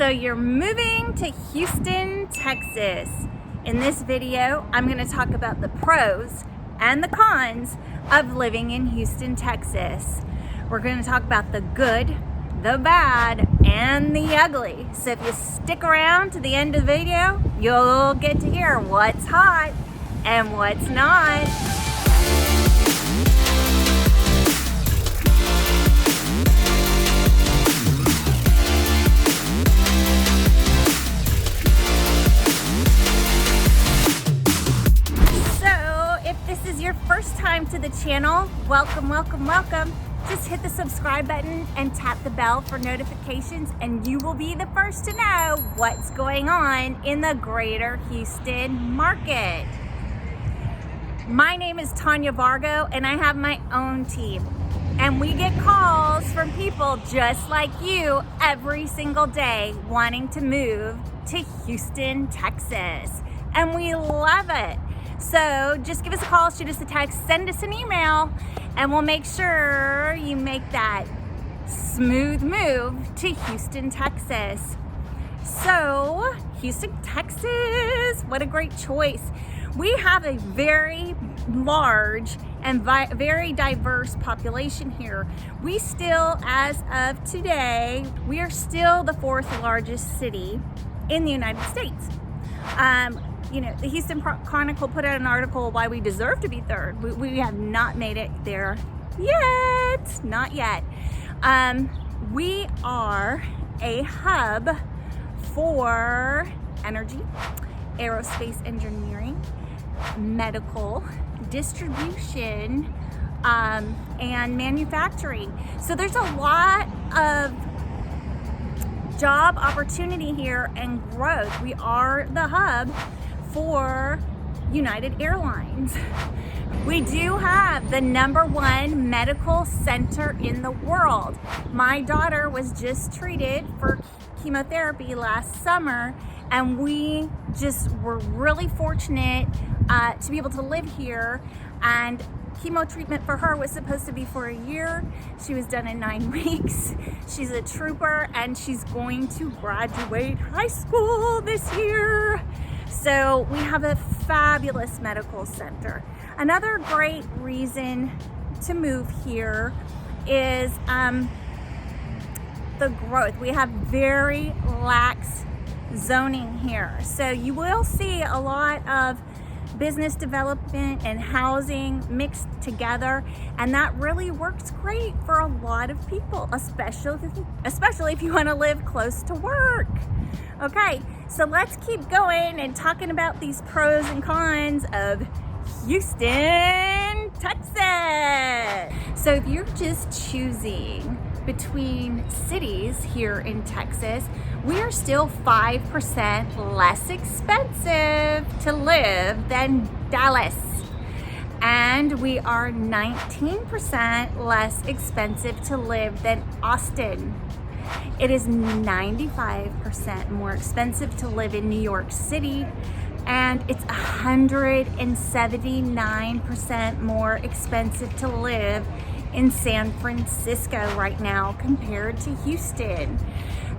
So you're moving to Houston, Texas. In this video, I'm going to talk about the pros and the cons of living in Houston, Texas. We're going to talk about the good, the bad, and the ugly. So if you stick around to the end of the video, you'll get to hear what's hot and what's not. Your first time to the channel, welcome. Just hit the subscribe button and tap the bell for notifications, and you will be the first to know what's going on in the greater Houston market. My name is Tanya Vargo, and I have my own team, and we get calls from people just like you every single day wanting to move to Houston, Texas, and we love it. So just give us a call, shoot us a text, send us an email, and we'll make sure you make that smooth move to Houston, Texas. So, Houston, Texas, what a great choice. We have a very large and very diverse population here. We still, as of today, we are still the fourth largest city in the United States. You know, the Houston Chronicle put out an article why we deserve to be third. We have not made it there yet, not yet. We are a hub for energy, aerospace engineering, medical, distribution, and manufacturing. So there's a lot of job opportunity here and growth. We are the hub for United Airlines. We do have the #1 medical center in the world. My daughter was just treated for chemotherapy last summer, and we just were really fortunate to be able to live here. And chemo treatment for her was supposed to be for a year. She was done in 9 weeks. She's a trooper, and she's going to graduate high school this year. So we have a fabulous medical center. Another great reason to move here is the growth. We have very lax zoning here. So you will see a lot of business development and housing mixed together, and that really works great for a lot of people, especially if you want to live close to work. Okay, so let's keep going and talking about these pros and cons of Houston, Texas. So if you're just choosing between cities here in Texas, we are still 5% less expensive to live than Dallas. And we are 19% less expensive to live than Austin. It is 95% more expensive to live in New York City, and it's 179% more expensive to live in San Francisco right now compared to Houston.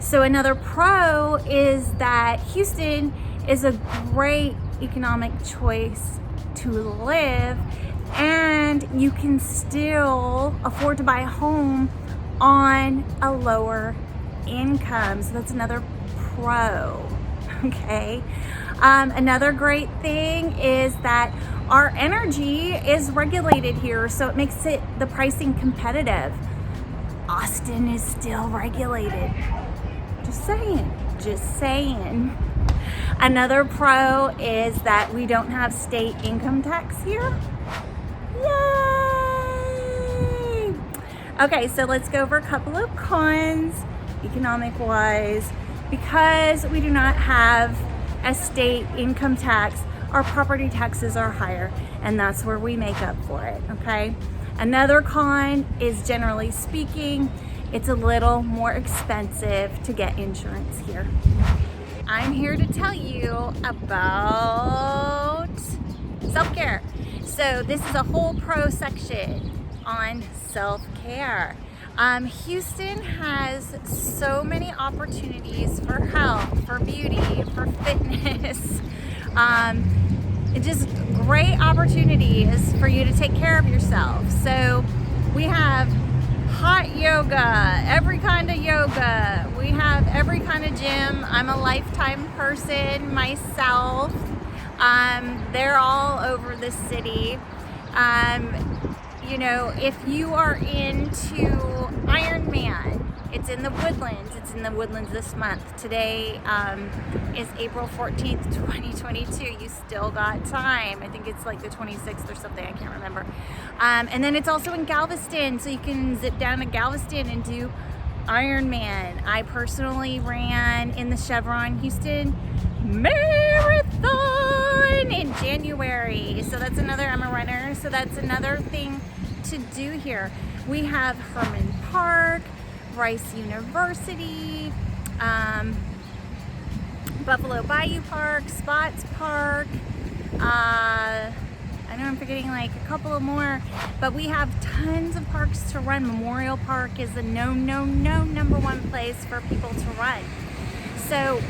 So another pro is that Houston is a great economic choice to live, and you can still afford to buy a home on a lower income. So that's another pro, okay? Another great thing is that our energy is regulated here, so it makes the pricing competitive. Austin is still regulated. Just saying. Another pro is that we don't have state income tax here. Yay! Okay, so let's go over a couple of cons, economic-wise. Because we do not have a state income tax, our property taxes are higher, and that's where we make up for it, okay? Another con is, generally speaking, it's a little more expensive to get insurance here. I'm here to tell you about self-care. So this is a whole pro section on self-care. Houston has so many opportunities for health, for beauty, for fitness. Just great opportunities for you to take care of yourself. So we have hot yoga, every kind of yoga. We have every kind of gym. I'm a Lifetime person myself. They're all over the city. You know, if you are into Ironman, it's in the Woodlands. It's in the Woodlands this month. Today is April 14th, 2022. You still got time. I think it's like the 26th or something. I can't remember. And then it's also in Galveston, so you can zip down to Galveston and do Ironman. I personally ran in the Chevron Houston Marathon in January. So that's another, I'm a runner, so that's another thing to do here. We have Herman Park, Rice University, Buffalo Bayou Park, Spots Park. I know I'm forgetting like a couple of more, but we have tons of parks to run. Memorial Park is the number one place for people to run. So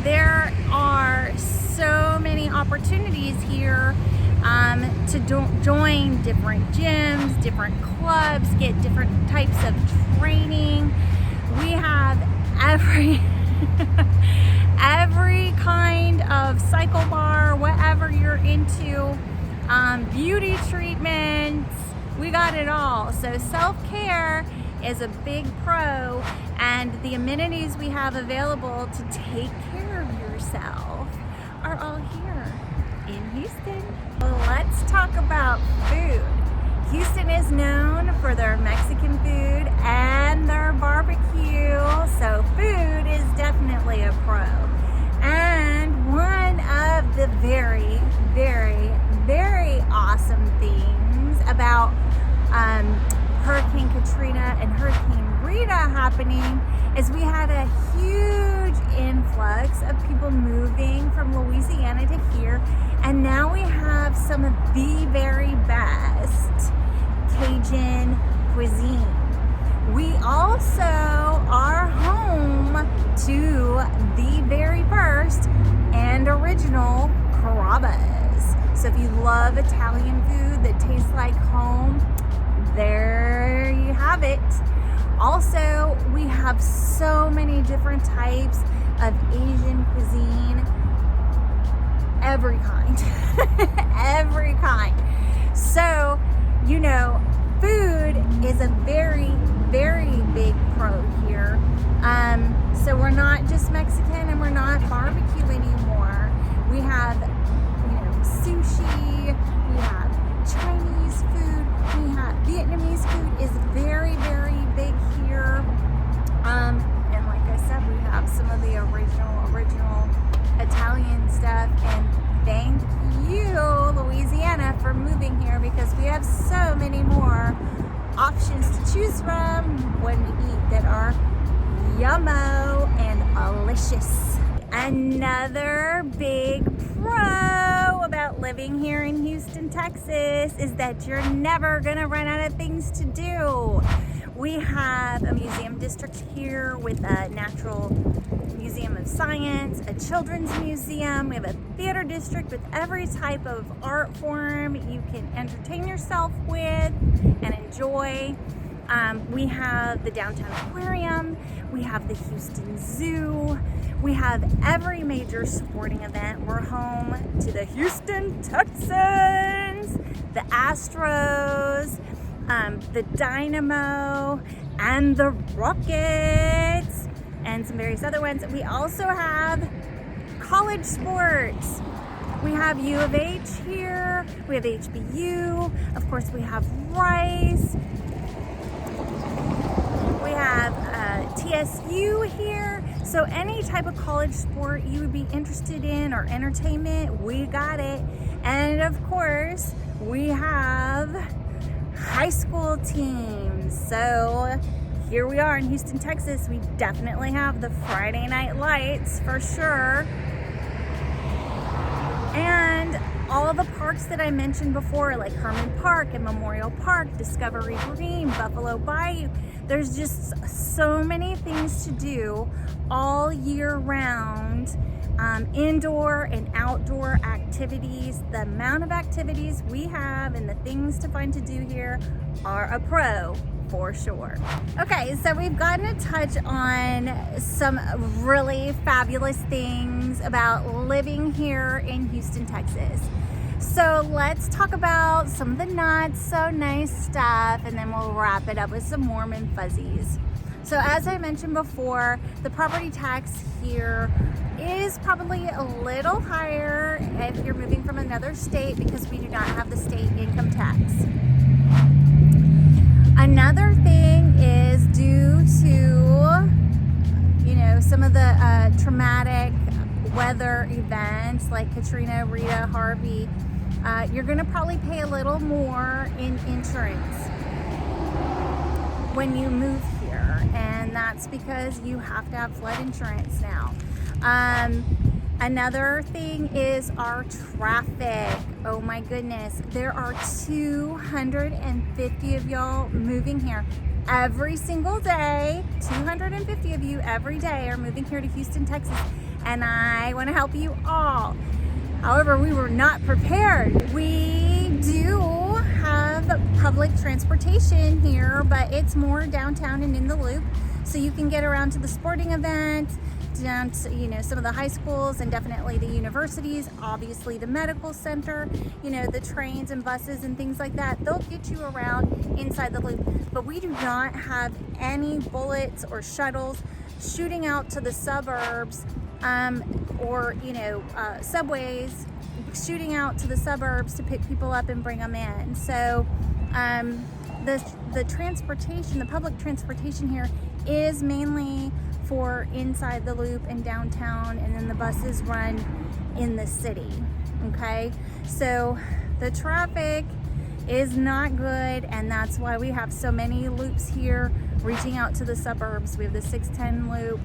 there are so many opportunities here to join different gyms, different clubs, get different types of training. We have every kind of cycle bar, whatever you're into, beauty treatments, we got it all. So self-care is a big pro, and the amenities we have available to take care of yourself are all here in Houston. Well, let's talk about food. Houston is known for their Mexican food and their barbecue, so food is definitely a pro. And one of the very, very, very awesome things about Hurricane Katrina and Hurricane Rita happening is we had a huge influx of people moving from Louisiana to here, and now we have some of the very best Cajun cuisine. We also are home to the very first and original Carrabba's. So if you love Italian food that tastes like home, there you have it. Also, we have so many different types of Asian cuisine, every kind, every kind. So, you know, food is a very, very big pro here. So we're not just Mexican and we're not barbecue anymore. We have, you know, sushi, we have Chinese food, we have Vietnamese food is very, very big here. And like I said, we have some of the original Italian stuff. And thank you, Louisiana, for moving here, because we have so many more options to choose from when we eat that are yummo and delicious. Another big pro about living here in Houston, Texas is that you're never gonna run out of things to do. We have a museum district here with a natural museum of science, a children's museum. We have a theater district with every type of art form you can entertain yourself with and enjoy. We have the downtown aquarium. We have the Houston Zoo. We have every major sporting event. We're home to the Houston Texans, the Astros, the Dynamo, and the Rockets, and some various other ones. We also have college sports. We have U of H here. We have HBU. Of course, we have Rice. We have TSU here. So any type of college sport you would be interested in or entertainment, we got it. And of course, we have high school teams. So here we are in Houston, Texas. We definitely have the Friday Night Lights for sure. And all the parks that I mentioned before, like Herman Park and Memorial Park, Discovery Green, Buffalo Bayou. There's just so many things to do all year round. Indoor and outdoor activities. The amount of activities we have and the things to find to do here are a pro for sure. Okay, so we've gotten a touch on some really fabulous things about living here in Houston, Texas. So let's talk about some of the not so nice stuff, and then we'll wrap it up with some warm and fuzzies. So as I mentioned before, the property tax here is probably a little higher if you're moving from another state, because we do not have the state income tax. Another thing is due to, you know, some of the traumatic weather events like Katrina, Rita, Harvey, you're going to probably pay a little more in insurance when you move here, and that's because you have to have flood insurance now. Another thing is our traffic. Oh my goodness, there are 250 of y'all moving here every single day. 250 of you every day are moving here to Houston, Texas, and I want to help you all. However, we were not prepared. We do have public transportation here, but it's more downtown and in the loop, so you can get around to the sporting events, down to, you know, some of the high schools, and definitely the universities, obviously the medical center, you know, the trains and buses and things like that. They'll get you around inside the loop, but we do not have any bullets or shuttles shooting out to the suburbs, or, you know, subways shooting out to the suburbs to pick people up and bring them in. So the transportation, the public transportation here is mainly for inside the loop and downtown, and then the buses run in the city. Okay, so the traffic is not good, and that's why we have so many loops here reaching out to the suburbs. We have the 610 loop,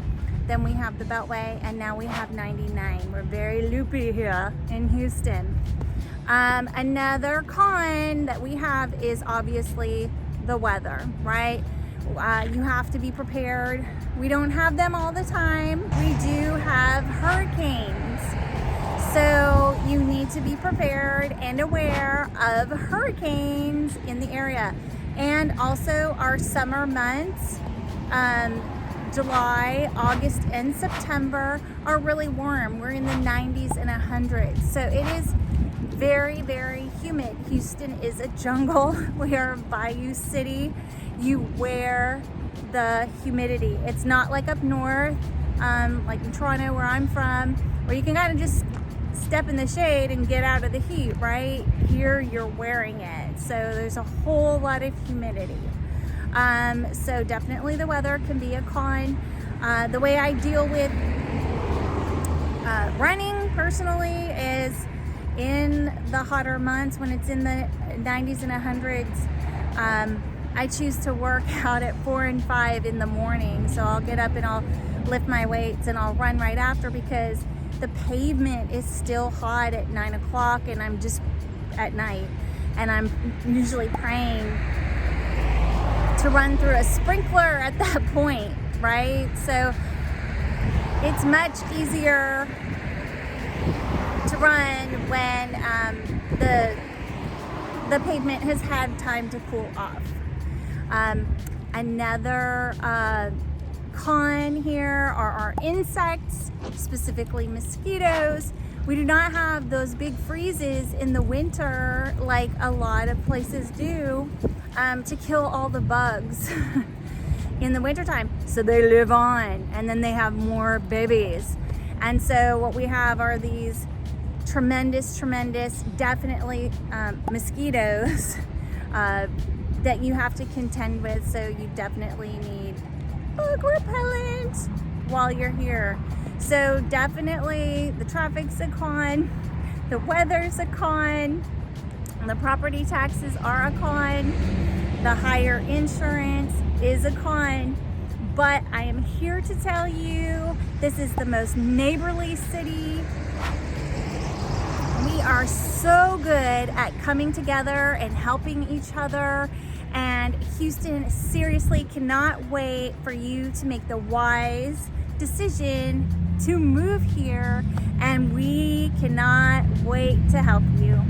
then we have the Beltway, and now we have 99. We're very loopy here in Houston. Another con that we have is obviously the weather, right? You have to be prepared. We don't have them all the time. We do have hurricanes. So you need to be prepared and aware of hurricanes in the area. And also our summer months, July, August, and September are really warm. We're in the 90s and 100s. So it is very, very humid. Houston is a jungle. We are a bayou city. You wear the humidity. It's not like up north, like in Toronto where I'm from, where you can kind of just step in the shade and get out of the heat, right? Here you're wearing it. So there's a whole lot of humidity. So definitely the weather can be a con. The way I deal with running personally is in the hotter months when it's in the 90s and 100s. I choose to work out at 4 and 5 in the morning. So I'll get up and I'll lift my weights and I'll run right after, because the pavement is still hot at 9 o'clock and I'm just at night, and I'm usually praying to run through a sprinkler at that point, right? So it's much easier to run when the pavement has had time to cool off. Another con here are our insects, specifically mosquitoes. We do not have those big freezes in the winter like a lot of places do, to kill all the bugs in the wintertime. So they live on, and then they have more babies. And so what we have are these tremendous, definitely mosquitoes that you have to contend with. So you definitely need bug repellent while you're here. So definitely the traffic's a con, the weather's a con, the property taxes are a con, the higher insurance is a con. But I am here to tell you, this is the most neighborly city. we are so good at coming together and helping each other. And Houston seriously cannot wait for you to make the wise decision to move here, and we cannot wait to help you.